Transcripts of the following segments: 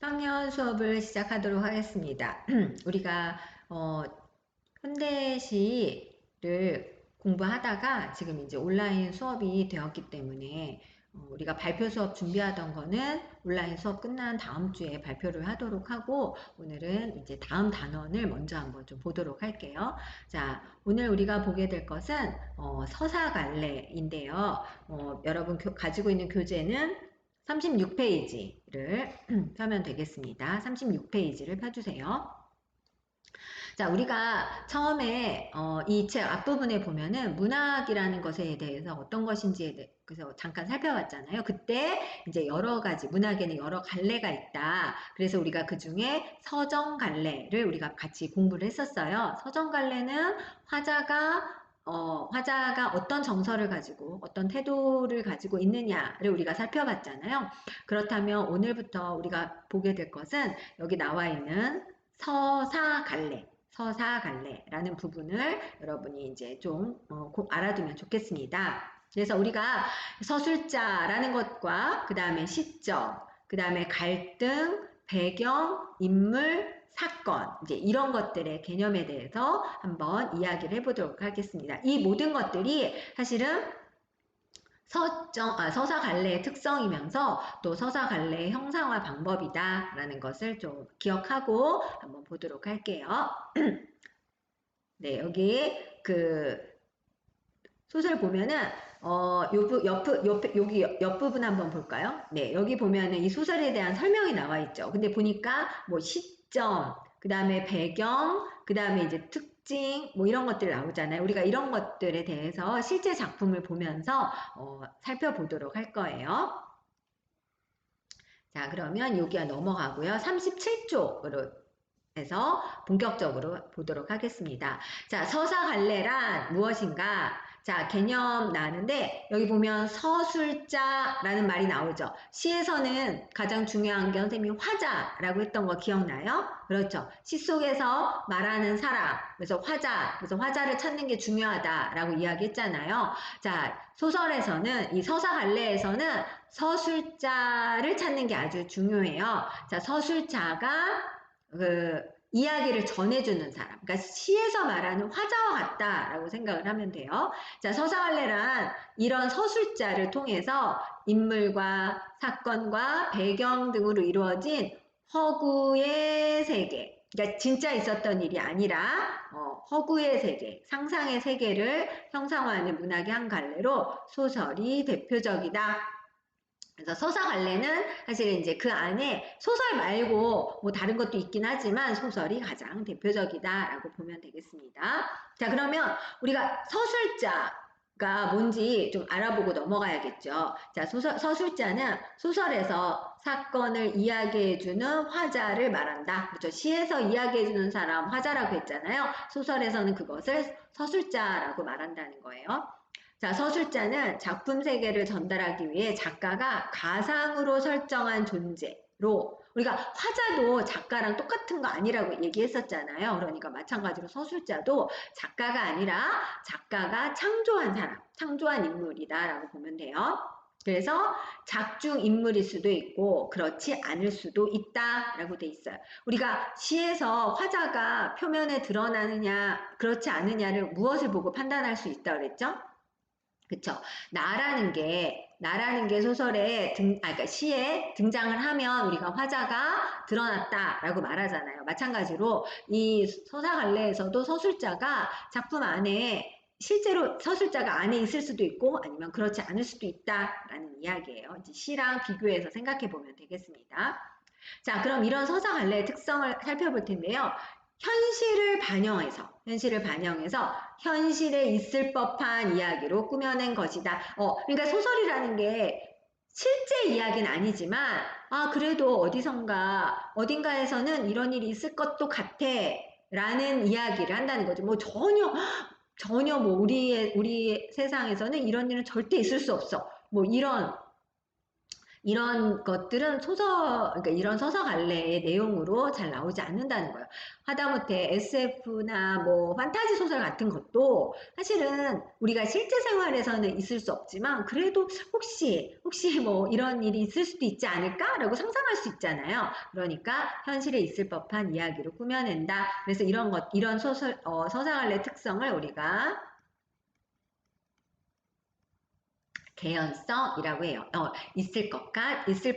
학년 수업을 시작하도록 하겠습니다. 우리가 현대시를 공부하다가 지금 이제 온라인 수업이 되었기 때문에 우리가 발표 수업 준비하던 거는 온라인 수업 끝난 다음 주에 발표를 하도록 하고, 오늘은 이제 다음 단원을 먼저 한번 좀 보도록 할게요. 자, 오늘 우리가 보게 될 것은 서사갈래인데요. 여러분 가지고 있는 교재는 36페이지를 펴면 되겠습니다. 36페이지를 펴주세요. 자, 우리가 처음에 이 책 앞부분에 보면은 문학이라는 것에 대해서 어떤 것인지에 대해서 잠깐 살펴봤잖아요. 그때 이제 여러 가지, 문학에는 여러 갈래가 있다. 그래서 우리가 그 중에 서정갈래를 우리가 같이 공부를 했었어요. 서정갈래는 화자가 어떤 정서를 가지고 어떤 태도를 가지고 있느냐를 우리가 살펴봤잖아요. 그렇다면 오늘부터 우리가 보게 될 것은 여기 나와 있는 서사갈래라는 부분을 여러분이 이제 좀 알아두면 좋겠습니다. 그래서 우리가 서술자라는 것과 그 다음에 시점, 그 다음에 갈등, 배경, 인물, 사건, 이제 이런 것들의 개념에 대해서 한번 이야기를 해보도록 하겠습니다. 이 모든 것들이 사실은 서사갈래의 특성이면서 또 서사갈래의 형상화 방법이다라는 것을 좀 기억하고 한번 보도록 할게요. 네, 여기 그 소설 보면은 여기 옆부분 한번 볼까요? 네, 여기 보면은 이 소설에 대한 설명이 나와 있죠. 근데 보니까 뭐 시점, 그 다음에 배경, 그 다음에 이제 특징, 뭐 이런 것들 나오잖아요. 우리가 이런 것들에 대해서 실제 작품을 보면서 살펴보도록 할 거예요. 자, 그러면 여기가 넘어가고요. 37쪽으로 해서 본격적으로 보도록 하겠습니다. 자, 서사갈래란 무엇인가? 자, 개념 나는데 여기 보면 서술자라는 말이 나오죠. 시에서는 가장 중요한 게 선생님이 화자라고 했던 거 기억나요? 그렇죠. 시 속에서 말하는 사람, 그래서 그래서 화자를 찾는 게 중요하다라고 이야기했잖아요. 자, 소설에서는 이 서사갈래에서는 서술자를 찾는 게 아주 중요해요. 자, 서술자가 이야기를 전해주는 사람. 그러니까 시에서 말하는 화자와 같다라고 생각을 하면 돼요. 자, 서사갈래란 이런 서술자를 통해서 인물과 사건과 배경 등으로 이루어진 허구의 세계. 그러니까 진짜 있었던 일이 아니라 허구의 세계, 상상의 세계를 형상화하는 문학의 한 갈래로 소설이 대표적이다. 그래서 서사갈래는 사실 이제 그 안에 소설 말고 뭐 다른 것도 있긴 하지만 소설이 가장 대표적이다라고 보면 되겠습니다. 자, 그러면 우리가 서술자가 뭔지 좀 알아보고 넘어가야겠죠. 자, 서술자는 소설에서 사건을 이야기해주는 화자를 말한다. 그렇죠. 시에서 이야기해주는 사람 화자라고 했잖아요. 소설에서는 그것을 서술자라고 말한다는 거예요. 자, 서술자는 작품 세계를 전달하기 위해 작가가 가상으로 설정한 존재로, 우리가 화자도 작가랑 똑같은 거 아니라고 얘기했었잖아요. 그러니까 마찬가지로 서술자도 작가가 아니라 작가가 창조한 사람, 창조한 인물이다라고 보면 돼요. 그래서 작중 인물일 수도 있고 그렇지 않을 수도 있다라고 돼 있어요. 우리가 시에서 화자가 표면에 드러나느냐 그렇지 않느냐를 무엇을 보고 판단할 수 있다 그랬죠? 그쵸. 나라는 게 소설에 그러니까 시에 등장을 하면 우리가 화자가 드러났다라고 말하잖아요. 마찬가지로 이 서사갈래에서도 서술자가 작품 안에 실제로 서술자가 안에 있을 수도 있고 아니면 그렇지 않을 수도 있다라는 이야기예요. 이제 시랑 비교해서 생각해 보면 되겠습니다. 자, 그럼 이런 서사갈래의 특성을 살펴볼 텐데요. 현실을 반영해서 현실에 있을 법한 이야기로 꾸며낸 것이다. 그러니까 소설이라는 게 실제 이야기는 아니지만, 그래도 어딘가에서는 이런 일이 있을 것도 같아. 라는 이야기를 한다는 거죠. 뭐 전혀 뭐 우리의 세상에서는 이런 일은 절대 있을 수 없어. 뭐 이런 이런 것들은 그러니까 이런 서사갈래의 내용으로 잘 나오지 않는다는 거예요. 하다못해 SF나 뭐 판타지 소설 같은 것도 사실은 우리가 실제 생활에서는 있을 수 없지만 그래도 혹시 뭐 이런 일이 있을 수도 있지 않을까라고 상상할 수 있잖아요. 그러니까 현실에 있을 법한 이야기로 꾸며낸다. 그래서 이런 서사갈래 특성을 우리가 개연성이라고 해요. 있을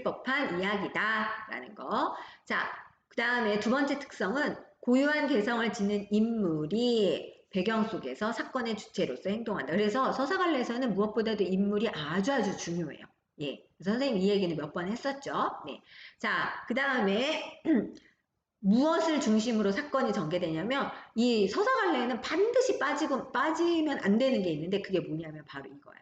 법한 이야기다라는 거. 자, 그 다음에 두 번째 특성은 고유한 개성을 지닌 인물이 배경 속에서 사건의 주체로서 행동한다. 그래서 서사관례에서는 무엇보다도 인물이 아주 중요해요. 예. 선생님 이 얘기는 몇 번 했었죠. 네. 자, 그 다음에 무엇을 중심으로 사건이 전개되냐면 이 서사관례에는 반드시 빠지면 안 되는 게 있는데 그게 뭐냐면 바로 이거야.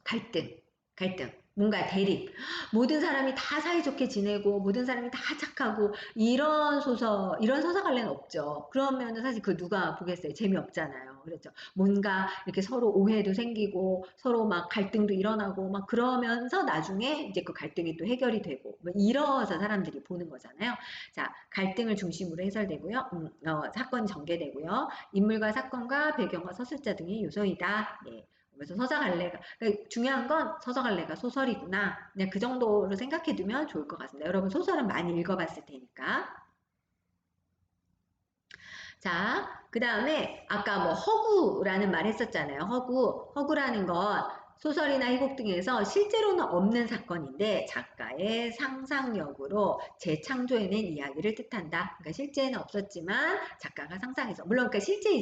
갈등, 갈등, 뭔가 대립. 모든 사람이 다 사이좋게 지내고, 모든 사람이 다 착하고, 이런 서사갈래는 없죠. 그러면 사실 그 누가 보겠어요? 재미없잖아요. 그렇죠. 뭔가 이렇게 서로 오해도 생기고, 서로 막 갈등도 일어나고, 막 그러면서 나중에 이제 그 갈등이 또 해결이 되고, 뭐 이러서 사람들이 보는 거잖아요. 자, 갈등을 중심으로 해설되고요. 사건이 전개되고요. 인물과 사건과 배경과 서술자 등의 요소이다. 예. 그래서 서사갈래가 그러니까 중요한 건 서사갈래가 소설이구나. 그냥 그 정도로 생각해 두면 좋을 것 같습니다. 여러분 소설은 많이 읽어봤을 테니까. 자, 그 다음에 아까 뭐 허구라는 말 했었잖아요. 허구라는 건 소설이나 희곡 등에서 실제로는 없는 사건인데 작가의 상상력으로 재창조해낸 이야기를 뜻한다. 그러니까 실제는 없었지만 작가가 상상해서 물론 그러니까 실제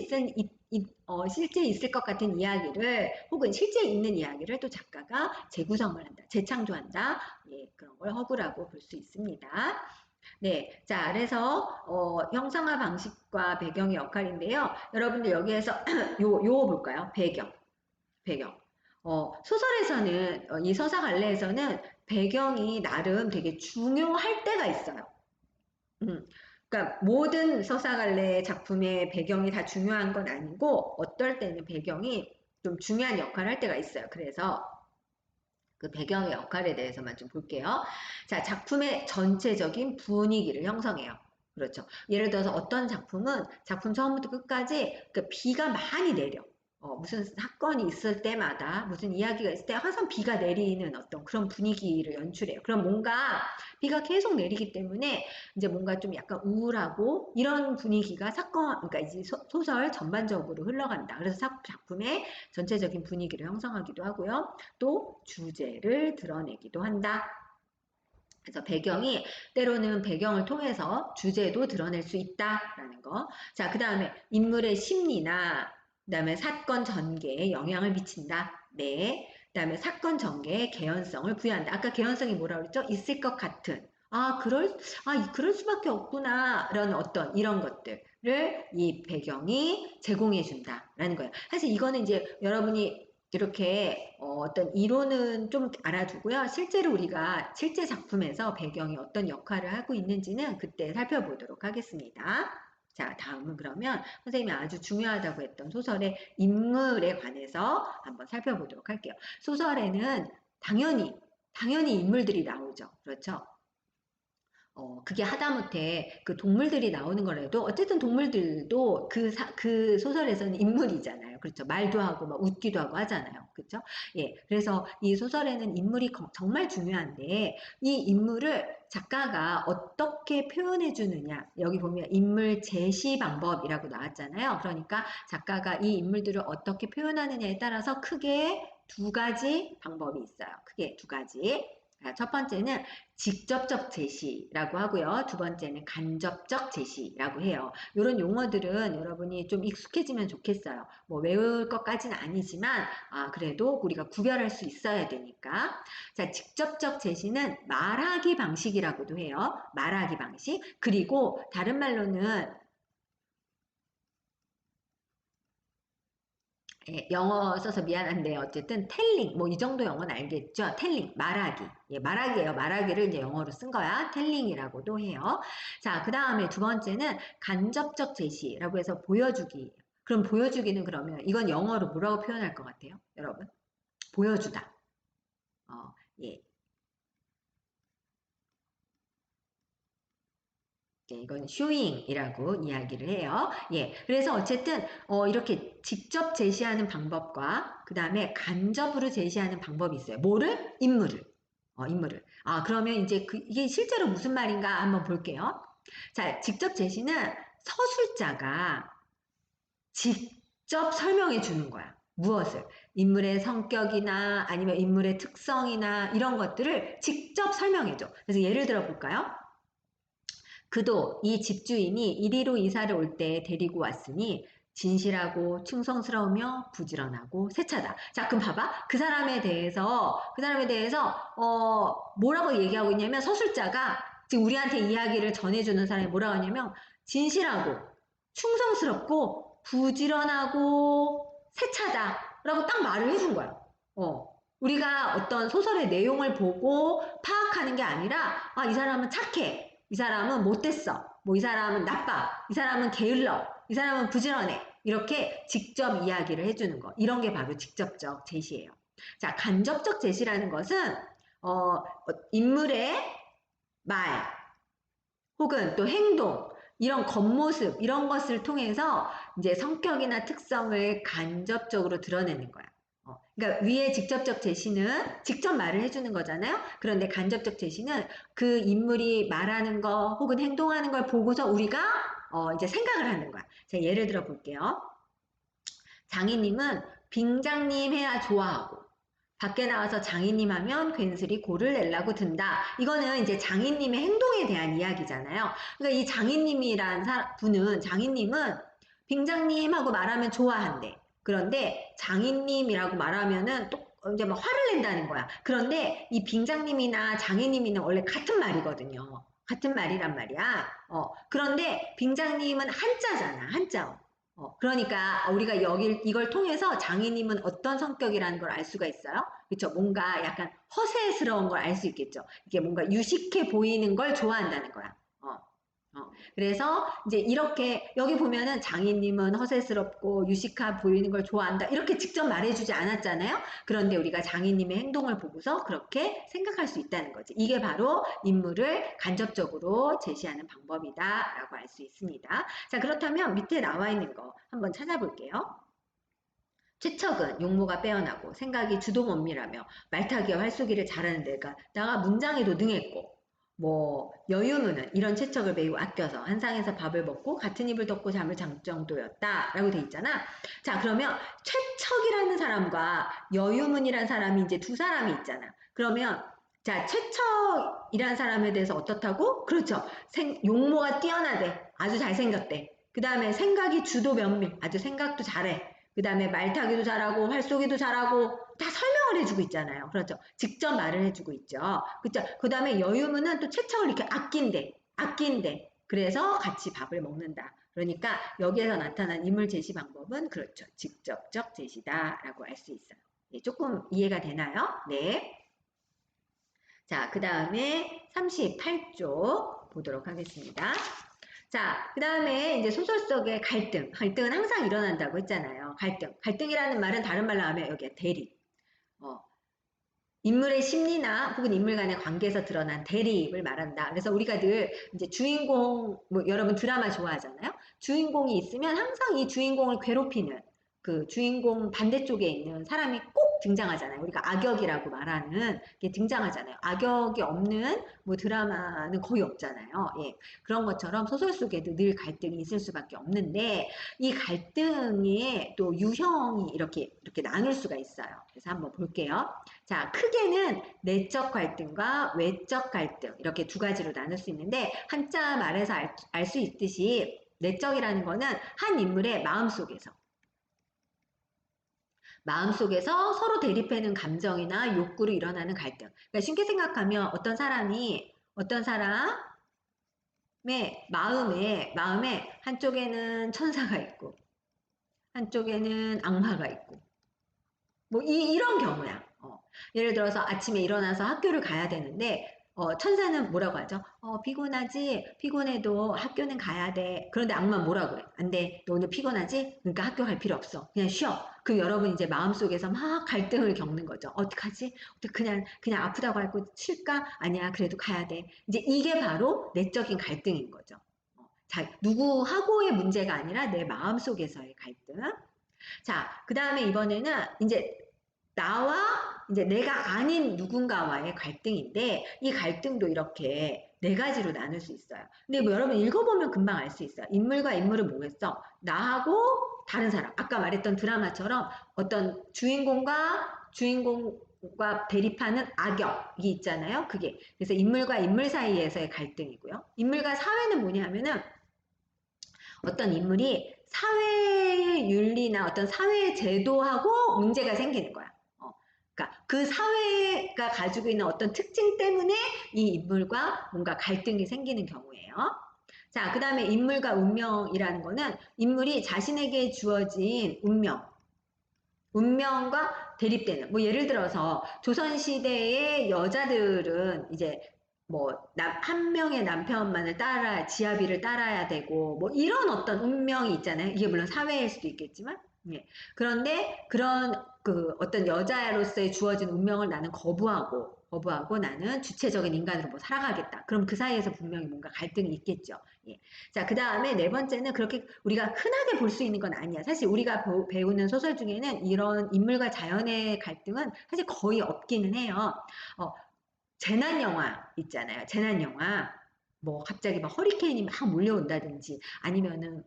있을 것 같은 이야기를 혹은 실제 있는 이야기를 또 작가가 재구성을 한다, 재창조한다. 예, 그런 걸 허구라고 볼 수 있습니다. 네, 자, 그래서 형상화 방식과 배경의 역할인데요. 여러분들 여기에서 요거 볼까요? 배경. 소설에서는 이 서사갈래에서는 배경이 나름 되게 중요할 때가 있어요. 음, 그러니까 모든 서사갈래 작품의 배경이 다 중요한 건 아니고 어떨 때는 배경이 좀 중요한 역할을 할 때가 있어요. 그래서 그 배경의 역할에 대해서만 좀 볼게요. 자, 작품의 전체적인 분위기를 형성해요. 그렇죠. 예를 들어서 어떤 작품은 작품 처음부터 끝까지 그 비가 많이 내려. 무슨 사건이 있을 때마다 무슨 이야기가 있을 때 항상 비가 내리는 어떤 그런 분위기를 연출해요. 그럼 뭔가 비가 계속 내리기 때문에 이제 뭔가 좀 약간 우울하고 이런 분위기가 그러니까 이제 소설 전반적으로 흘러간다. 그래서 작품의 전체적인 분위기를 형성하기도 하고요. 또 주제를 드러내기도 한다. 그래서 때로는 배경을 통해서 주제도 드러낼 수 있다라는 거. 자, 그 다음에 인물의 심리나, 그 다음에 사건 전개에 영향을 미친다. 네. 그 다음에 사건 전개에 개연성을 부여한다. 아까 개연성이 뭐라고 그랬죠? 있을 것 같은. 그럴 수밖에 없구나. 이런 것들을 이 배경이 제공해 준다라는 거예요. 사실 이거는 이제 여러분이 이렇게 떤 이론은 좀 알아두고요. 실제로 우리가 실제 작품에서 배경이 어떤 역할을 하고 있는지는 그때 살펴보도록 하겠습니다. 자, 다음은 그러면 선생님이 아주 중요하다고 했던 소설의 인물에 관해서 한번 살펴보도록 할게요. 소설에는 당연히 인물들이 나오죠. 그렇죠? 그게 하다못해 그 동물들이 나오는 거라도 어쨌든 동물들도 그 소설에서는 인물이잖아요. 그렇죠. 말도 하고 막 웃기도 하고 하잖아요. 그렇죠. 예. 그래서 이 소설에는 인물이 정말 중요한데 이 인물을 작가가 어떻게 표현해 주느냐. 여기 보면 인물 제시 방법이라고 나왔잖아요. 그러니까 작가가 이 인물들을 어떻게 표현하느냐에 따라서 크게 두 가지 방법이 있어요. 크게 두 가지. 첫 번째는 직접적 제시라고 하고요. 두 번째는 간접적 제시라고 해요. 이런 용어들은 여러분이 좀 익숙해지면 좋겠어요. 뭐 외울 것까지는 아니지만 그래도 우리가 구별할 수 있어야 되니까. 자, 직접적 제시는 말하기 방식이라고도 해요. 말하기 방식. 그리고 다른 말로는 예, 영어 써서 미안한데 어쨌든 텔링 뭐 이 정도 영어는 알겠죠? 텔링 말하기. 예, 말하기예요. 말하기를 이제 영어로 쓴 거야. 텔링이라고도 해요. 자, 그 다음에 두 번째는 간접적 제시라고 해서 보여주기. 그럼 보여주기는 그러면 이건 영어로 뭐라고 표현할 것 같아요? 여러분? 보여주다. 예. 예, 이건 쇼잉이라고 이야기를 해요. 예, 그래서 어쨌든 이렇게 직접 제시하는 방법과 그 다음에 간접으로 제시하는 방법이 있어요. 뭐를? 인물을. 인물을. 그러면 이제 이게 실제로 무슨 말인가 한번 볼게요. 자, 직접 제시는 서술자가 직접 설명해 주는 거야. 무엇을? 인물의 성격이나 아니면 인물의 특성이나 이런 것들을 직접 설명해 줘. 그래서 예를 들어 볼까요? 그도 이 집주인이 이리로 이사를 올 때 데리고 왔으니 진실하고 충성스러우며 부지런하고 세차다. 자, 그럼 봐봐. 그 사람에 대해서 뭐라고 얘기하고 있냐면 서술자가 지금 우리한테 이야기를 전해주는 사람이 뭐라고 하냐면 진실하고 충성스럽고 부지런하고 세차다라고 딱 말을 해준 거야. 우리가 어떤 소설의 내용을 보고 파악하는 게 아니라 이 사람은 착해. 이 사람은 못됐어. 뭐 이 사람은 나빠. 이 사람은 게을러. 이 사람은 부지런해. 이렇게 직접 이야기를 해주는 거. 이런 게 바로 직접적 제시예요. 자, 간접적 제시라는 것은 인물의 말 혹은 또 행동 이런 겉모습 이런 것을 통해서 이제 성격이나 특성을 간접적으로 드러내는 거야. 그러니까 위에 직접적 제시는 직접 말을 해주는 거잖아요. 그런데 간접적 제시는 그 인물이 말하는 거 혹은 행동하는 걸 보고서 우리가 이제 생각을 하는 거야. 자, 예를 들어 볼게요. 장인님은 빙장님 해야 좋아하고 밖에 나와서 장인님 하면 괜스레 고를 내려고 든다. 이거는 이제 장인님의 행동에 대한 이야기잖아요. 그러니까 이 장인님이란 장인님은 빙장님하고 말하면 좋아한대. 그런데 장인님이라고 말하면은 또 이제 막 화를 낸다는 거야. 그런데 이 빙장님이나 장인님이는 원래 같은 말이거든요. 같은 말이란 말이야. 그런데 빙장님은 한자잖아, 한자. 그러니까 우리가 이걸 통해서 장인님은 어떤 성격이라는 걸 알 수가 있어요. 그렇죠? 뭔가 약간 허세스러운 걸 알 수 있겠죠. 이게 뭔가 유식해 보이는 걸 좋아한다는 거야. 그래서 이제 이렇게 여기 보면은 장인님은 허세스럽고 유식해 보이는 걸 좋아한다. 이렇게 직접 말해주지 않았잖아요. 그런데 우리가 장인님의 행동을 보고서 그렇게 생각할 수 있다는 거지. 이게 바로 인물을 간접적으로 제시하는 방법이다라고 알 수 있습니다. 자, 그렇다면 밑에 나와 있는 거 한번 찾아볼게요. 최척은 용모가 빼어나고 생각이 주도면밀하며 말타기와 활쏘기를 잘하는 데가 나가 문장에도 능했고 뭐 여유무는 이런 채척을 매우 아껴서 한 상에서 밥을 먹고 같은 입을 덮고 잠을 잠 정도였다 라고 돼 있잖아. 자, 그러면 최척이라는 사람과 여유문이라는 사람이 이제 두 사람이 있잖아. 그러면 자, 최척이라는 사람에 대해서 어떻다고? 그렇죠. 용모가 뛰어나대. 아주 잘생겼대. 그 다음에 생각이 주도 면밀. 아주 생각도 잘해. 그 다음에 말타기도 잘하고 활쏘기도 잘하고 다 설명을 해주고 있잖아요. 그렇죠. 직접 말을 해주고 있죠. 그렇죠. 그 다음에 여유문은 또 채척을 이렇게 아낀대. 그래서 같이 밥을 먹는다. 그러니까 여기에서 나타난 인물 제시 방법은 그렇죠. 직접적 제시다라고 알 수 있어요. 네, 조금 이해가 되나요? 네. 자, 그 다음에 38쪽 보도록 하겠습니다. 자, 그 다음에 이제 소설 속의 갈등. 갈등은 항상 일어난다고 했잖아요. 갈등이라는 말은 다른 말로 하면 여기에 대립. 인물의 심리나 혹은 인물 간의 관계에서 드러난 대립을 말한다. 그래서 우리가 늘 이제 주인공, 뭐 여러분 드라마 좋아하잖아요. 주인공이 있으면 항상 이 주인공을 괴롭히는 그 주인공 반대쪽에 있는 사람이 꼭 등장하잖아요. 우리가 악역이라고 말하는 게 등장하잖아요. 악역이 없는 뭐 드라마는 거의 없잖아요. 예. 그런 것처럼 소설 속에도 늘 갈등이 있을 수밖에 없는데 이 갈등의 또 유형이 이렇게 나눌 수가 있어요. 그래서 한번 볼게요. 자, 크게는 내적 갈등과 외적 갈등 이렇게 두 가지로 나눌 수 있는데 한자 말에서 알 수 있듯이 내적이라는 거는 한 인물의 마음속에서 서로 대립하는 감정이나 욕구로 일어나는 갈등. 그러니까 쉽게 생각하면 어떤 사람의 마음에 한쪽에는 천사가 있고 한쪽에는 악마가 있고 뭐 이런 경우야. 예를 들어서 아침에 일어나서 학교를 가야 되는데 천사는 뭐라고 하죠? 피곤하지? 피곤해도 학교는 가야 돼. 그런데 악마 뭐라고 해? 안 돼. 너 오늘 피곤하지? 그러니까 학교 갈 필요 없어. 그냥 쉬어. 그 여러분 이제 마음속에서 막 갈등을 겪는 거죠. 어떡하지? 어떻게 그냥 아프다고 하고 쉴까? 아니야, 그래도 가야 돼. 이제 이게 바로 내적인 갈등인 거죠. 누구하고의 문제가 아니라 내 마음속에서의 갈등. 자, 그 다음에 이번에는 이제 나와 이제 내가 아닌 누군가와의 갈등인데 이 갈등도 이렇게 네 가지로 나눌 수 있어요. 근데 뭐 여러분 읽어보면 금방 알 수 있어요. 인물과 인물은 뭐겠어? 나하고 다른 사람. 아까 말했던 드라마처럼 어떤 주인공과 대립하는 악역이 있잖아요. 그게. 그래서 인물과 인물 사이에서의 갈등이고요. 인물과 사회는 뭐냐면은 어떤 인물이 사회의 윤리나 어떤 사회의 제도하고 문제가 생기는 거야. 그러니까 그 사회가 가지고 있는 어떤 특징 때문에 이 인물과 뭔가 갈등이 생기는 경우예요. 자, 그 다음에 인물과 운명이라는 거는 인물이 자신에게 주어진 운명과 대립되는, 뭐 예를 들어서 조선시대의 여자들은 이제 뭐 한 명의 남편만을 지아비를 따라야 되고 뭐 이런 어떤 운명이 있잖아요. 이게 물론 사회일 수도 있겠지만. 예. 그런데 그런 그 어떤 여자로서의 주어진 운명을 나는 거부하고 나는 주체적인 인간으로 뭐 살아가겠다. 그럼 그 사이에서 분명히 뭔가 갈등이 있겠죠. 예. 자, 그 다음에 네 번째는 그렇게 우리가 흔하게 볼 수 있는 건 아니야. 사실 우리가 배우는 소설 중에는 이런 인물과 자연의 갈등은 사실 거의 없기는 해요. 어, 재난 영화 있잖아요. 재난 영화. 뭐 갑자기 막 허리케인이 막 몰려온다든지 아니면은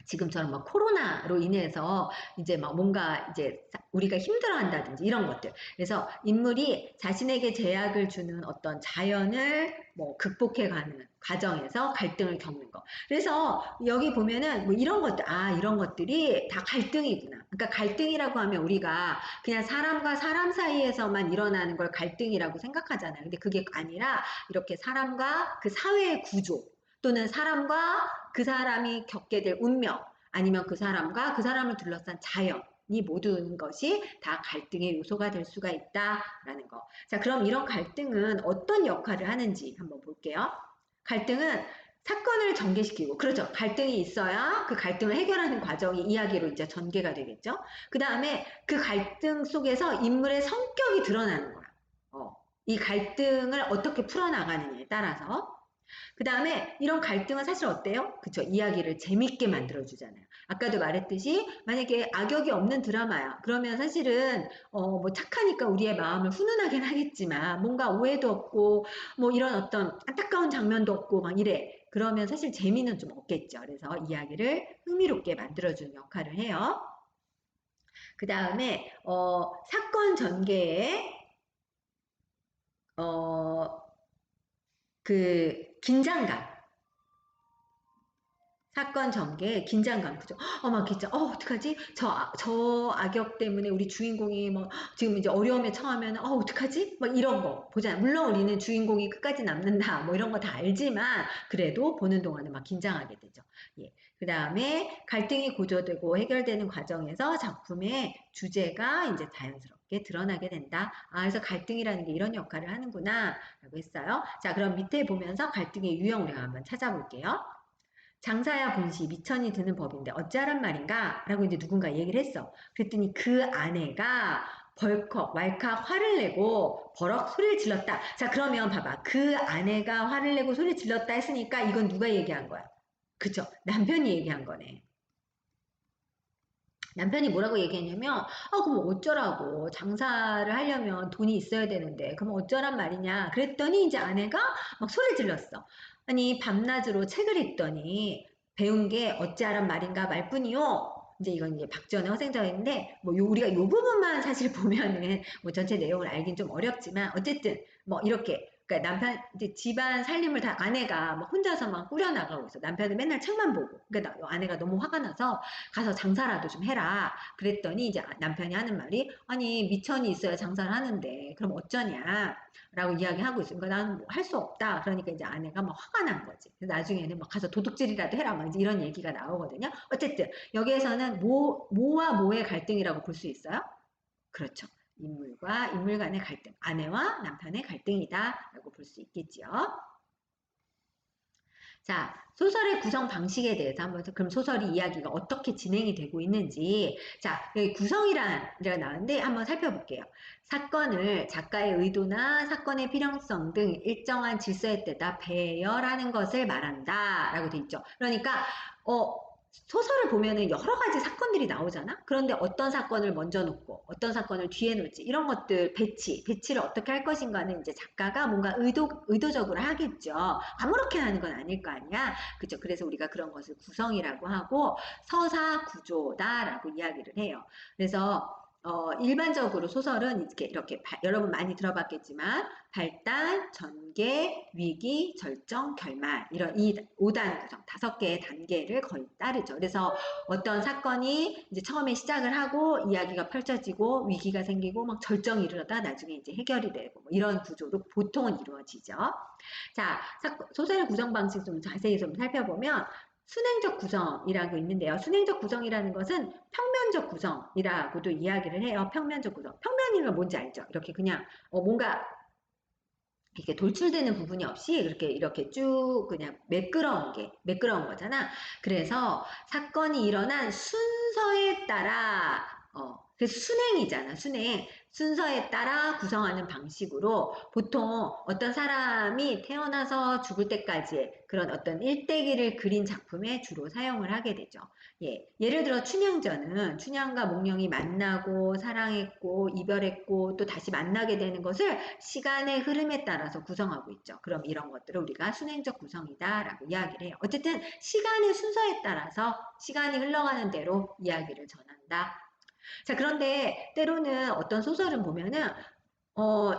지금처럼 막 코로나로 인해서 이제 막 뭔가 이제 우리가 힘들어한다든지 이런 것들. 그래서 인물이 자신에게 제약을 주는 어떤 자연을 뭐 극복해가는 과정에서 갈등을 겪는 거. 그래서 여기 보면은 뭐 이런 것들, 이런 것들이 다 갈등이구나. 그러니까 갈등이라고 하면 우리가 그냥 사람과 사람 사이에서만 일어나는 걸 갈등이라고 생각하잖아요. 근데 그게 아니라 이렇게 사람과 그 사회의 구조, 또는 사람과 그 사람이 겪게 될 운명, 아니면 그 사람과 그 사람을 둘러싼 자연이 모든 것이 다 갈등의 요소가 될 수가 있다라는 거. 자, 그럼 이런 갈등은 어떤 역할을 하는지 한번 볼게요. 갈등은 사건을 전개시키고, 그렇죠. 갈등이 있어야 그 갈등을 해결하는 과정이 이야기로 이제 전개가 되겠죠. 그 다음에 그 갈등 속에서 인물의 성격이 드러나는 거야. 이 갈등을 어떻게 풀어나가느냐에 따라서. 그 다음에 이런 갈등은 사실 어때요? 그쵸? 이야기를 재밌게 만들어주잖아요. 아까도 말했듯이 만약에 악역이 없는 드라마야. 그러면 사실은 뭐 착하니까 우리의 마음을 훈훈하긴 하겠지만 뭔가 오해도 없고 뭐 이런 어떤 안타까운 장면도 없고 막 이래. 그러면 사실 재미는 좀 없겠죠. 그래서 이야기를 흥미롭게 만들어주는 역할을 해요. 그 다음에 사건 전개에 어, 그 긴장감. 사건 전개에 긴장감, 그죠? 막 진짜, 어떡하지? 저 악역 때문에 우리 주인공이 뭐, 지금 이제 어려움에 처하면, 어떡하지? 막 이런 거 보잖아요. 물론 우리는 주인공이 끝까지 남는다, 뭐 이런 거 다 알지만, 그래도 보는 동안에 막 긴장하게 되죠. 예. 그 다음에 갈등이 고조되고 해결되는 과정에서 작품의 주제가 이제 자연스럽게 드러나게 된다. 그래서 갈등이라는 게 이런 역할을 하는구나, 라고 했어요. 자, 그럼 밑에 보면서 갈등의 유형 우리가 한번 찾아볼게요. 장사야 본시 미천이 드는 법인데 어찌하란 말인가? 라고 이제 누군가 얘기를 했어. 그랬더니 그 아내가 벌컥 왈칵 화를 내고 버럭 소리를 질렀다. 자, 그러면 봐봐. 그 아내가 화를 내고 소리를 질렀다 했으니까 이건 누가 얘기한 거야? 그쵸? 남편이 얘기한 거네. 남편이 뭐라고 얘기했냐면, 그럼 어쩌라고. 장사를 하려면 돈이 있어야 되는데, 그럼 어쩌란 말이냐. 그랬더니 이제 아내가 막 소리 질렀어. 아니, 밤낮으로 책을 읽더니 배운 게 어찌하란 말인가 말뿐이요. 이제 이건 이제 박지원의 허생자인데, 뭐 우리가 요 부분만 사실 보면은 뭐 전체 내용을 알긴 좀 어렵지만, 어쨌든 뭐 이렇게 그러니까 남편 이제 집안 살림을 다 아내가 막 혼자서 막 꾸려 나가고 있어. 남편은 맨날 책만 보고. 그러니까 아내가 너무 화가 나서 가서 장사라도 좀 해라. 그랬더니 이제 남편이 하는 말이 아니 미천이 있어야 장사를 하는데 그럼 어쩌냐. 라고 이야기하고 있어. 그러니까 나는 뭐 할 수 없다. 그러니까 이제 아내가 막 화가 난 거지. 그래서 나중에는 막 가서 도둑질이라도 해라. 막 이제 이런 얘기가 나오거든요. 어쨌든 여기에서는 모와 모의 갈등이라고 볼 수 있어요. 그렇죠. 인물과 인물 간의 갈등, 아내와 남편의 갈등이다라고 볼 수 있겠지요. 자, 소설의 구성 방식에 대해서 한번 그럼 소설이 이야기가 어떻게 진행이 되고 있는지 자, 여기 구성이란 데가 나왔는데 한번 살펴볼게요. 사건을 작가의 의도나 사건의 필요성 등 일정한 질서에 따라 배열하는 것을 말한다 라고 돼 있죠. 그러니까 소설을 보면은 여러 가지 사건들이 나오잖아? 그런데 어떤 사건을 먼저 놓고 어떤 사건을 뒤에 놓을지 이런 것들 배치를 어떻게 할 것인가는 이제 작가가 뭔가 의도적으로 하겠죠. 아무렇게 하는 건 아닐 거 아니야. 그죠? 그래서 우리가 그런 것을 구성이라고 하고 서사 구조다라고 이야기를 해요. 그래서 일반적으로 소설은 이렇게 여러분 많이 들어봤겠지만 발단, 전개, 위기, 절정, 결말 이런 이 5단 구성 5개의 단계를 거의 따르죠. 그래서 어떤 사건이 이제 처음에 시작을 하고 이야기가 펼쳐지고 위기가 생기고 막 절정이 이르러다 나중에 이제 해결이 되고 뭐 이런 구조로 보통은 이루어지죠. 자, 소설의 구성 방식 좀 자세히 좀 살펴보면 순행적 구성이라고 있는데요. 순행적 구성이라는 것은 평면적 구성이라고도 이야기를 해요. 평면적 구성. 평면이면 뭔지 알죠? 이렇게 그냥 뭔가 이렇게 돌출되는 부분이 없이 이렇게 쭉 그냥 매끄러운 거잖아. 그래서 사건이 일어난 순서에 따라 그래서 순행이잖아. 순서에 따라 구성하는 방식으로 보통 어떤 사람이 태어나서 죽을 때까지의 그런 어떤 일대기를 그린 작품에 주로 사용을 하게 되죠. 예를 들어 춘향과 목령이 만나고 사랑했고 이별했고 또 다시 만나게 되는 것을 시간의 흐름에 따라서 구성하고 있죠. 그럼 이런 것들을 우리가 순행적 구성이다라고 이야기를 해요. 어쨌든 시간의 순서에 따라서 시간이 흘러가는 대로 이야기를 전한다. 자, 그런데 때로는 어떤 소설을 보면은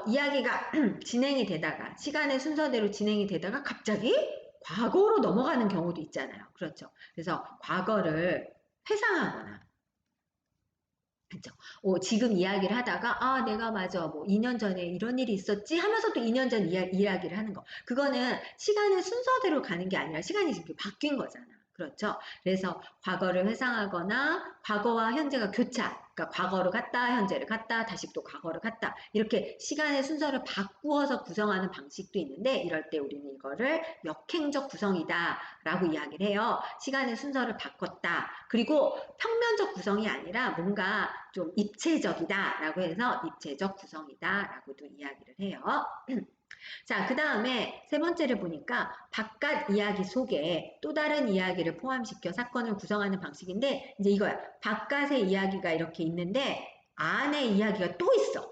이야기가 진행이 되다가 시간의 순서대로 진행이 되다가 갑자기 과거로 넘어가는 경우도 있잖아요. 그렇죠. 그래서 과거를 회상하거나 그죠. 지금 이야기를 하다가, 내가 맞아. 뭐, 2년 전에 이런 일이 있었지? 하면서 또 2년 전 이야기를 하는 거. 그거는 시간의 순서대로 가는 게 아니라 시간이 이렇게 바뀐 거잖아. 그렇죠. 그래서 과거를 회상하거나 과거와 현재가 교차. 그러니까 과거를 갔다, 현재를 갔다, 다시 또 과거를 갔다. 이렇게 시간의 순서를 바꾸어서 구성하는 방식도 있는데, 이럴 때 우리는 이거를 역행적 구성이다라고 이야기를 해요. 시간의 순서를 바꿨다. 그리고 평면적 구성이 아니라 뭔가 좀 입체적이다라고 해서 입체적 구성이다라고도 이야기를 해요. 자, 그 다음에 세 번째를 보니까 바깥 이야기 속에 또 다른 이야기를 포함시켜 사건을 구성하는 방식인데 이제 이거야. 바깥의 이야기가 이렇게 있는데 안에 이야기가 또 있어.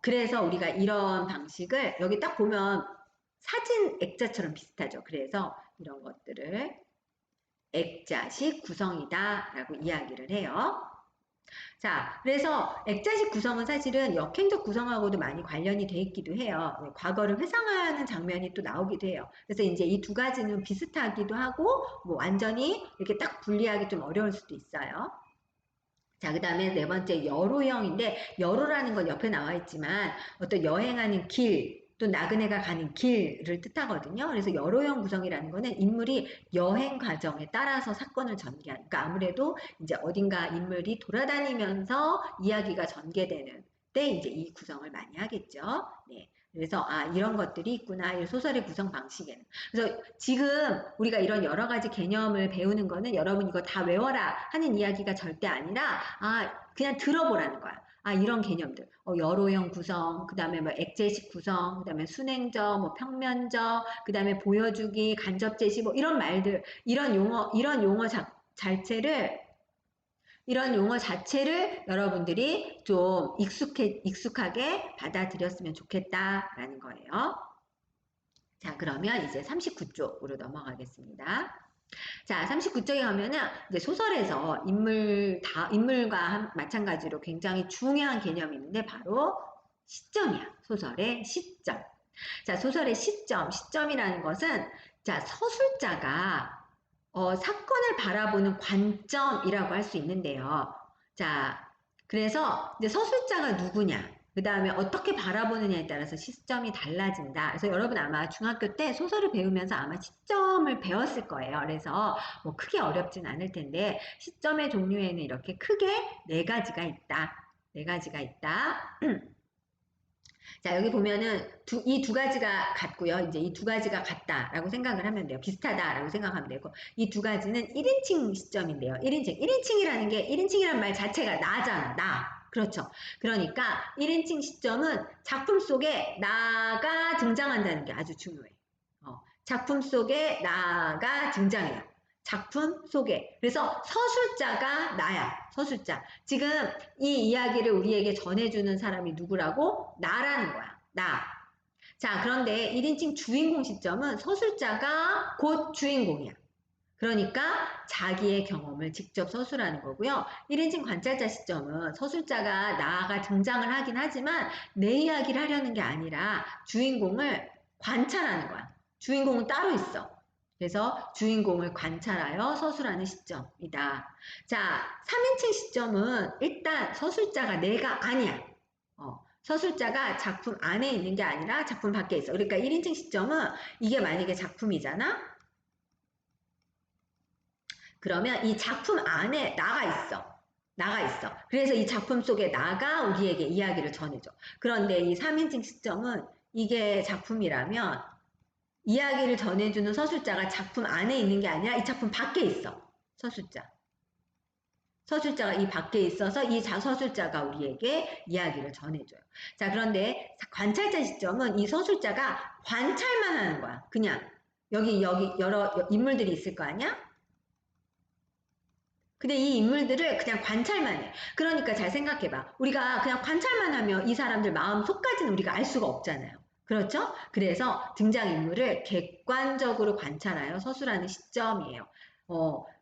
그래서 우리가 이런 방식을 여기 딱 보면 사진 액자처럼 비슷하죠. 그래서 이런 것들을 액자식 구성이다라고 이야기를 해요. 자, 그래서 액자식 구성은 사실은 역행적 구성하고도 많이 관련이 돼 있기도 해요. 과거를 회상하는 장면이 또 나오기도 해요. 그래서 이제 이 두 가지는 비슷하기도 하고, 뭐 완전히 이렇게 딱 분리하기 좀 어려울 수도 있어요. 자, 그 다음에 네 번째 여로형인데, 여로라는 건 옆에 나와 있지만, 어떤 여행하는 길, 또 나그네가 가는 길을 뜻하거든요. 그래서 여로형 구성이라는 거는 인물이 여행 과정에 따라서 사건을 전개하는, 그러니까 아무래도 이제 어딘가 인물이 돌아다니면서 이야기가 전개되는 때 이제 이 구성을 많이 하겠죠. 네. 그래서 이런 것들이 있구나. 이 소설의 구성 방식에는. 그래서 지금 우리가 이런 여러 가지 개념을 배우는 거는 여러분 이거 다 외워라 하는 이야기가 절대 아니라 그냥 들어보라는 거야. 이런 개념들. 여로형 구성, 그 다음에 뭐 액제식 구성, 그 다음에 순행적, 뭐 평면적, 그 다음에 보여주기, 간접 제시, 뭐 이런 말들, 이런 용어 자체를 여러분들이 좀 익숙하게 받아들였으면 좋겠다라는 거예요. 자, 그러면 이제 39쪽으로 넘어가겠습니다. 자, 39쪽에 가면은 이제 소설에서 인물과 마찬가지로 굉장히 중요한 개념이 있는데 바로 시점이야. 소설의 시점. 자, 소설의 시점이라는 것은 자, 서술자가 사건을 바라보는 관점이라고 할 수 있는데요. 자, 그래서 이제 서술자가 누구냐, 그 다음에 어떻게 바라보느냐에 따라서 시점이 달라진다. 그래서 여러분 아마 중학교 때 소설을 배우면서 아마 시점을 배웠을 거예요. 그래서 뭐 크게 어렵진 않을 텐데 시점의 종류에는 이렇게 크게 네 가지가 있다. 네 가지가 있다. 자, 여기 보면은 이 두 가지가 같고요. 이제 이 두 가지가 같다라고 생각을 하면 돼요. 비슷하다라고 생각하면 되고, 이 두 가지는 1인칭 시점인데요. 1인칭. 1인칭이라는 게 1인칭이라는 말 자체가 나잖아. 나. 그렇죠. 그러니까 1인칭 시점은 작품 속에 나가 등장한다는 게 아주 중요해. 작품 속에 나가 등장해요. 작품 속에. 그래서 서술자가 나야. 서술자. 지금 이 이야기를 우리에게 전해주는 사람이 누구라고? 나라는 거야. 나. 자, 그런데 1인칭 주인공 시점은 서술자가 곧 주인공이야. 그러니까 자기의 경험을 직접 서술하는 거고요. 1인칭 관찰자 시점은 서술자가 나가 등장을 하긴 하지만 내 이야기를 하려는 게 아니라 주인공을 관찰하는 거야. 주인공은 따로 있어. 그래서 주인공을 관찰하여 서술하는 시점이다. 자, 3인칭 시점은 일단 서술자가 내가 아니야. 서술자가 작품 안에 있는 게 아니라 작품 밖에 있어. 그러니까 1인칭 시점은 이게 만약에 작품이잖아? 그러면 이 작품 안에 나가 있어. 나가 있어. 그래서 이 작품 속에 나가 우리에게 이야기를 전해줘. 그런데 이 3인칭 시점은 이게 작품이라면 이야기를 전해주는 서술자가 작품 안에 있는 게 아니라 이 작품 밖에 있어. 서술자. 서술자가 이 밖에 있어서 이 서술자가 우리에게 이야기를 전해줘요. 자, 그런데 관찰자 시점은 이 서술자가 관찰만 하는 거야. 그냥 여기 여러 인물들이 있을 거 아니야? 근데 이 인물들을 그냥 관찰만 해. 그러니까 잘 생각해봐. 우리가 그냥 관찰만 하면 이 사람들 마음 속까지는 우리가 알 수가 없잖아요. 그렇죠? 그래서 등장인물을 객관적으로 관찰하여 서술하는 시점이에요.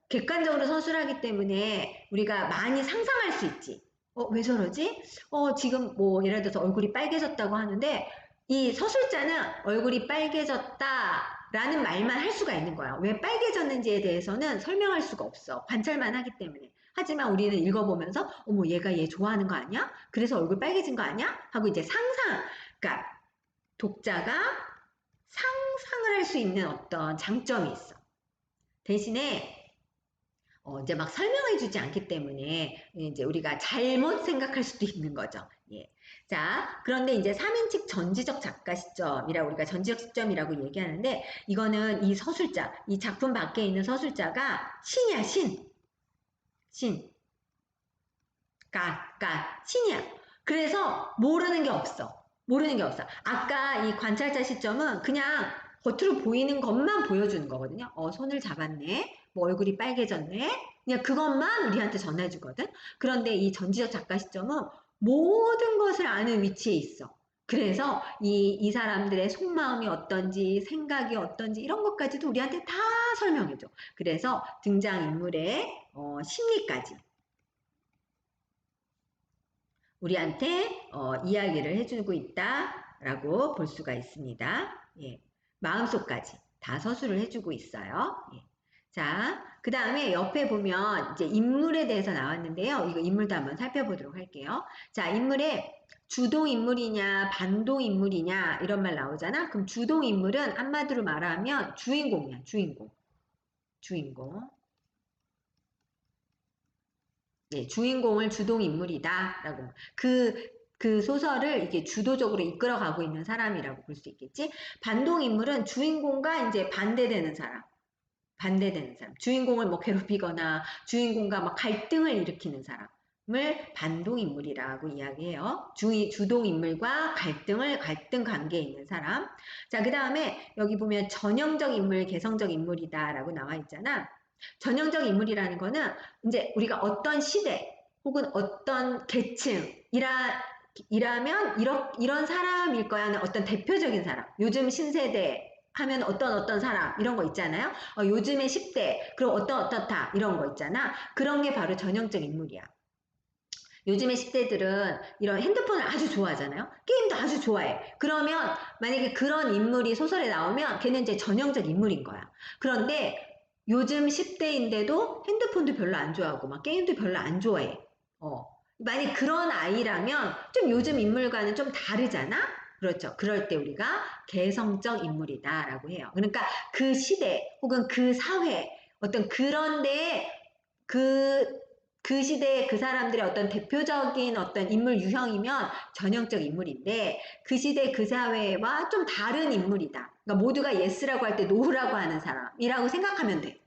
객관적으로 서술하기 때문에 우리가 많이 상상할 수 있지. 왜 저러지? 지금 뭐 예를 들어서 얼굴이 빨개졌다고 하는데 이 서술자는 얼굴이 빨개졌다 라는 말만 할 수가 있는 거야. 왜 빨개졌는지에 대해서는 설명할 수가 없어. 관찰만 하기 때문에. 하지만 우리는 읽어보면서 어머 얘가 얘 좋아하는 거 아니야? 그래서 얼굴 빨개진 거 아니야? 하고 이제 그러니까 독자가 상상을 할 수 있는 어떤 장점이 있어. 대신에 이제 막 설명해주지 않기 때문에 이제 우리가 잘못 생각할 수도 있는 거죠. 예. 자, 그런데 이제 3인칭 전지적 작가 시점이라고 우리가 전지적 시점이라고 얘기하는데 이거는 이 서술자, 이 작품 밖에 있는 서술자가 신이야, 신. 신. 신이야. 그래서 모르는 게 없어. 모르는 게 없어. 아까 이 관찰자 시점은 그냥 겉으로 보이는 것만 보여주는 거거든요. 손을 잡았네. 뭐 얼굴이 빨개졌네. 그냥 그것만 우리한테 전해주거든. 그런데 이 전지적 작가 시점은 모든 것을 아는 위치에 있어. 그래서 이 사람들의 속마음이 어떤지, 생각이 어떤지 이런 것까지도 우리한테 다 설명해줘. 그래서 등장인물의 심리까지 우리한테 이야기를 해주고 있다라고 볼 수가 있습니다. 예. 마음속까지 다 서술을 해주고 있어요. 예. 자, 그 다음에 옆에 보면 이제 인물에 대해서 나왔는데요. 이거 인물도 한번 살펴보도록 할게요. 자, 인물에 주동 인물이냐, 반동 인물이냐 이런 말 나오잖아. 그럼 주동 인물은 한마디로 말하면 주인공이야, 주인공. 주인공. 네, 주인공을 주동인물이다라고 그 소설을 이게 주도적으로 이끌어가고 있는 사람이라고 볼 수 있겠지. 반동인물은 주인공과 이제 반대되는 사람, 반대되는 사람, 주인공을 뭐 괴롭히거나 주인공과 막 갈등을 일으키는 사람을 반동인물이라고 이야기해요. 주동인물과 갈등 관계에 있는 사람. 자, 그 다음에 여기 보면 전형적 인물, 개성적 인물이다라고 나와 있잖아. 전형적 인물이라는 거는 이제 우리가 어떤 시대 혹은 어떤 계층이라면 이런 사람일 거야 하는 어떤 대표적인 사람. 요즘 신세대 하면 어떤 사람 이런 거 있잖아요. 요즘의 10대 그럼 어떻다 이런 거 있잖아. 그런 게 바로 전형적 인물이야. 요즘의 10대들은 이런 핸드폰을 아주 좋아하잖아요. 게임도 아주 좋아해. 그러면 만약에 그런 인물이 소설에 나오면 걔는 이제 전형적 인물인 거야. 그런데 요즘 10대인데도 핸드폰도 별로 안 좋아하고 막 게임도 별로 안 좋아해. 만약 그런 아이라면 좀 요즘 인물과는 좀 다르잖아? 그렇죠. 그럴 때 우리가 개성적 인물이다라고 해요. 그러니까 그 시대 혹은 그 사회 어떤 그런 데에 그 그 시대에 그 사람들의 어떤 대표적인 어떤 인물 유형이면 전형적 인물인데 그 시대 그 사회와 좀 다른 인물이다. 그러니까 모두가 예스라고 할 때 노라고 하는 사람이라고 생각하면 돼.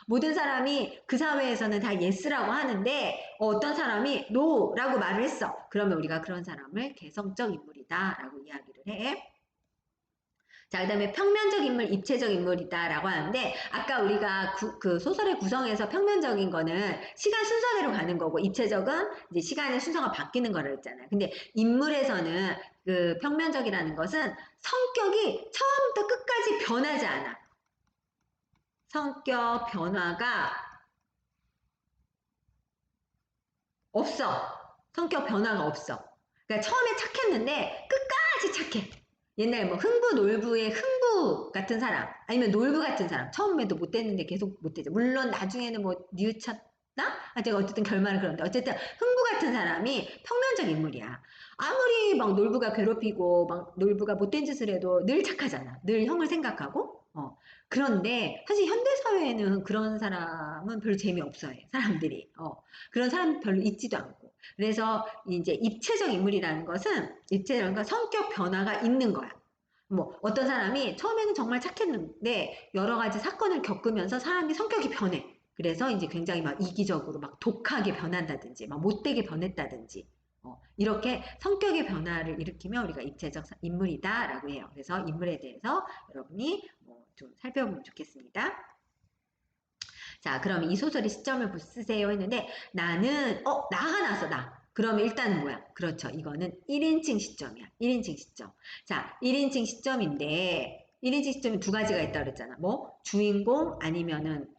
모든 사람이 그 사회에서는 다 예스라고 하는데 어떤 사람이 노라고 말을 했어. 그러면 우리가 그런 사람을 개성적 인물이다라고 이야기를 해. 자, 그 다음에 평면적 인물, 입체적 인물이다라고 하는데 아까 우리가 그 소설의 구성에서 평면적인 거는 시간 순서대로 가는 거고 입체적은 이제 시간의 순서가 바뀌는 거라 했잖아요. 근데 인물에서는 그 평면적이라는 것은 성격이 처음부터 끝까지 변하지 않아. 성격 변화가 없어. 성격 변화가 없어. 그러니까 처음에 착했는데 끝까지 착해. 옛날 뭐 흥부 놀부의 흥부 같은 사람 아니면 놀부 같은 사람 처음에도 못됐는데 계속 못되죠. 물론 나중에는 뭐 뉘우쳤나? 제가 어쨌든 결말은 그런데 어쨌든 흥부 같은 사람이 평면적 인물이야. 아무리 막 놀부가 괴롭히고 막 놀부가 못된 짓을 해도 늘 착하잖아. 늘 형을 생각하고. 그런데 사실 현대 사회에는 그런 사람은 별로 재미없어해. 사람들이. 그런 사람 별로 있지도 않고. 그래서 이제 입체적 인물이라는 것은 입체적인 성격 변화가 있는 거야. 뭐 어떤 사람이 처음에는 정말 착했는데 여러 가지 사건을 겪으면서 사람이 성격이 변해. 그래서 이제 굉장히 막 이기적으로 막 독하게 변한다든지 막 못되게 변했다든지 이렇게 성격의 변화를 일으키면 우리가 입체적 인물이다라고 해요. 그래서 인물에 대해서 여러분이 좀 살펴보면 좋겠습니다. 자, 그럼 이 소설의 시점을 쓰세요 했는데 나는 나가 나서 나. 그러면 일단은 뭐야? 그렇죠. 이거는 1인칭 시점이야. 1인칭 시점. 자, 1인칭 시점인데 1인칭 시점이 두 가지가 있다 그랬잖아. 뭐 주인공 아니면은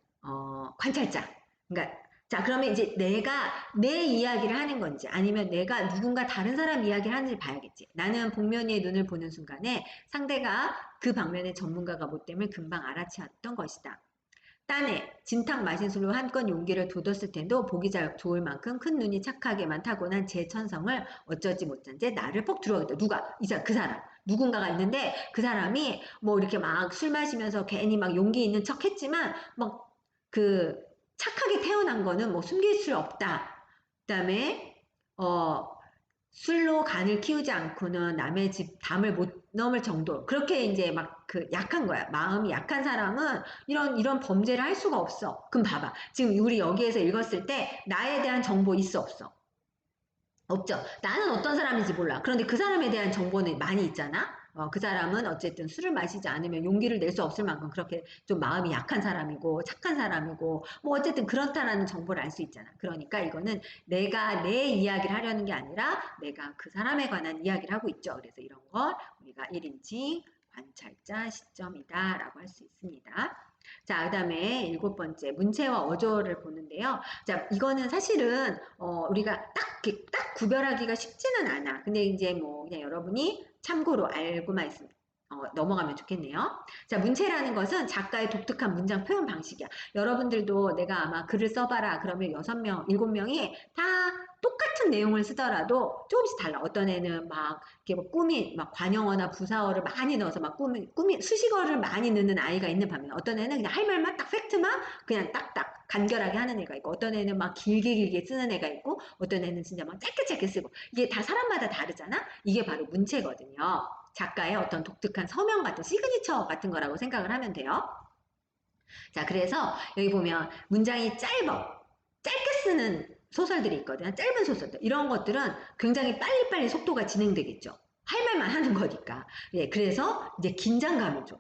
관찰자. 그러니까 자, 그러면 이제 내가 내 이야기를 하는 건지 아니면 내가 누군가 다른 사람 이야기를 하는지 봐야겠지. 나는 복면이의 눈을 보는 순간에 상대가 그 방면의 전문가가 못 됨을 금방 알아채었던 것이다. 딴에 진탕 마신술로 한건 용기를 돋웠을 텐도 보기 좋을 만큼 큰 눈이 착하게만 타고난 제 천성을 어쩌지 못한 채 나를 퍽 들어오겠다. 누가? 그 사람. 누군가가 있는데 그 사람이 뭐 이렇게 막 술 마시면서 괜히 막 용기 있는 척 했지만 막 그 착하게 태어난 거는 뭐 숨길 수 없다. 그다음에 술로 간을 키우지 않고는 남의 집 담을 못 넘을 정도. 그렇게 이제 막 그 약한 거야. 마음이 약한 사람은 이런 범죄를 할 수가 없어. 그럼 봐봐. 지금 우리 여기에서 읽었을 때 나에 대한 정보 있어 없어? 없죠. 나는 어떤 사람인지 몰라. 그런데 그 사람에 대한 정보는 많이 있잖아. 그 사람은 어쨌든 술을 마시지 않으면 용기를 낼 수 없을 만큼 그렇게 좀 마음이 약한 사람이고 착한 사람이고 뭐 어쨌든 그렇다라는 정보를 알 수 있잖아. 그러니까 이거는 내가 내 이야기를 하려는 게 아니라 내가 그 사람에 관한 이야기를 하고 있죠. 그래서 이런 걸 우리가 1인칭 관찰자 시점이다라고 할 수 있습니다. 자, 그 다음에 일곱 번째, 문체와 어조를 보는데요. 자, 이거는 사실은, 우리가 딱 구별하기가 쉽지는 않아. 근데 이제 뭐, 그냥 여러분이 참고로 알고만 있으면, 넘어가면 좋겠네요. 자, 문체라는 것은 작가의 독특한 문장 표현 방식이야. 여러분들도 내가 아마 글을 써봐라. 그러면 6명, 7명이 다 똑같은 내용을 쓰더라도 조금씩 달라. 어떤 애는 막, 이렇게 뭐 막 관용어나 부사어를 많이 넣어서 막 수식어를 많이 넣는 아이가 있는 반면에 어떤 애는 그냥 할 말만 딱 팩트만 그냥 딱딱 간결하게 하는 애가 있고 어떤 애는 막 길게 쓰는 애가 있고 어떤 애는 진짜 막 짧게 쓰고 이게 다 사람마다 다르잖아? 이게 바로 문체거든요. 작가의 어떤 독특한 서명 같은 시그니처 같은 거라고 생각을 하면 돼요. 자, 그래서 여기 보면 문장이 짧게 쓰는 소설들이 있거든요. 짧은 소설들. 이런 것들은 굉장히 빨리빨리 속도가 진행되겠죠. 할 말만 하는 거니까. 예, 그래서 이제 긴장감을 줘.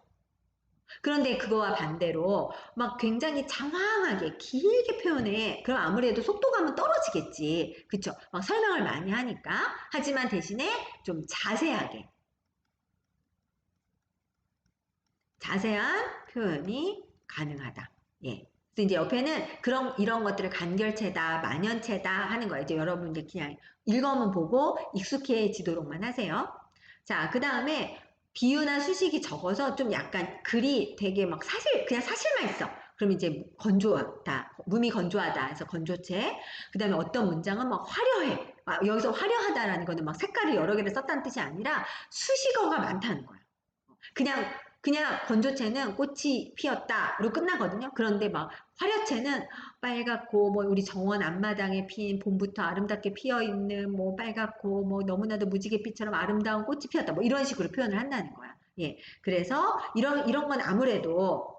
그런데 그거와 반대로 막 굉장히 장황하게 길게 표현해. 그럼 아무래도 속도감은 떨어지겠지. 그쵸? 막 설명을 많이 하니까. 하지만 대신에 좀 자세한 표현이 가능하다. 예. 그래서 이제 옆에는 이런 것들을 간결체다, 만연체다 하는 거예요. 이제 여러분 이제 그냥 읽어만 보고 익숙해지도록만 하세요. 자, 그 다음에 비유나 수식이 적어서 좀 약간 글이 되게 막 그냥 사실만 있어. 그럼 이제 건조하다, 몸이 건조하다 해서 건조체. 그 다음에 어떤 문장은 막 화려해. 여기서 화려하다라는 거는 막 색깔을 여러 개를 썼다는 뜻이 아니라 수식어가 많다는 거야. 그냥 그냥 건조체는 꽃이 피었다로 끝나거든요. 그런데 막 화려체는 빨갛고 뭐 우리 정원 앞마당에 핀 봄부터 아름답게 피어 있는 뭐 빨갛고 뭐 너무나도 무지갯빛처럼 아름다운 꽃이 피었다. 뭐 이런 식으로 표현을 한다는 거야. 예. 그래서 이런 건 아무래도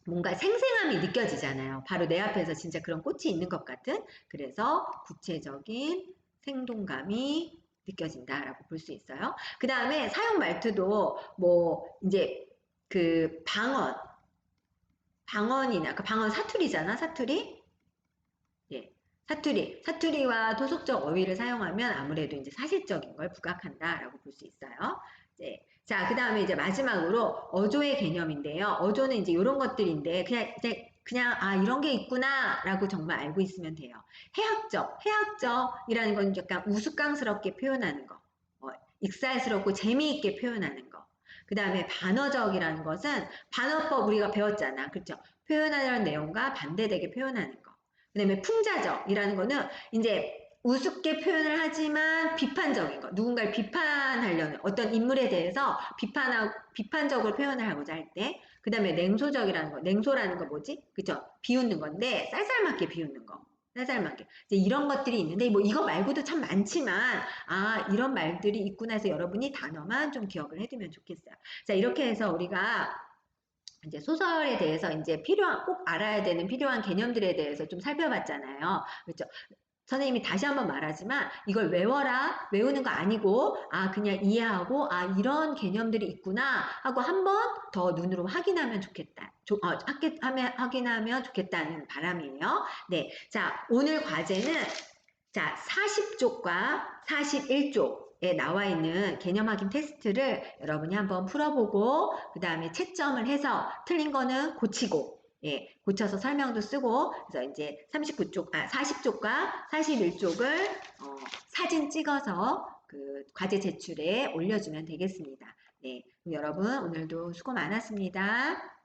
뭔가 생생함이 느껴지잖아요. 바로 내 앞에서 진짜 그런 꽃이 있는 것 같은. 그래서 구체적인 생동감이 느껴진다라고 볼 수 있어요. 그 다음에 사용 말투도 뭐 이제 그 방언이나 그 방언 사투리잖아, 사투리. 예. 사투리와 토속적 어휘를 사용하면 아무래도 이제 사실적인 걸 부각한다라고 볼 수 있어요. 네. 자, 그 다음에 이제 마지막으로 어조의 개념인데요. 어조는 이제 이런 것들인데 그냥 이런 게 있구나라고 정말 알고 있으면 돼요. 해학적이라는 건 약간 우스꽝스럽게 표현하는 거, 익살스럽고 재미있게 표현하는 거. 그 다음에 반어적이라는 것은 반어법 우리가 배웠잖아, 그렇죠? 표현하려는 내용과 반대되게 표현하는 거. 그다음에 풍자적이라는 거는 이제 우습게 표현을 하지만 비판적인 거, 누군가를 비판하려는 어떤 인물에 대해서 비판적으로 표현을 하고자 할 때, 그다음에 냉소적이라는 거, 냉소라는 거 뭐지? 그죠? 비웃는 건데 쌀쌀맞게 비웃는 거. 쌀쌀맞게. 이제 이런 것들이 있는데 뭐 이거 말고도 참 많지만 이런 말들이 있구나 해서 여러분이 단어만 좀 기억을 해두면 좋겠어요. 자, 이렇게 해서 우리가 이제 소설에 대해서 이제 꼭 알아야 되는 필요한 개념들에 대해서 좀 살펴봤잖아요. 그렇죠? 선생님이 다시 한번 말하지만 이걸 외워라, 외우는 거 아니고 그냥 이해하고 이런 개념들이 있구나 하고 한 번 더 눈으로 확인하면 좋겠다. 확인하면 좋겠다는 바람이에요. 네, 자 오늘 과제는 자 40쪽과 41쪽에 나와 있는 개념 확인 테스트를 여러분이 한번 풀어보고 그 다음에 채점을 해서 틀린 거는 고치고 고쳐서 설명도 쓰고 그래서 이제 40쪽과 41쪽을 사진 찍어서 그 과제 제출에 올려주면 되겠습니다. 네, 그럼 여러분 오늘도 수고 많았습니다.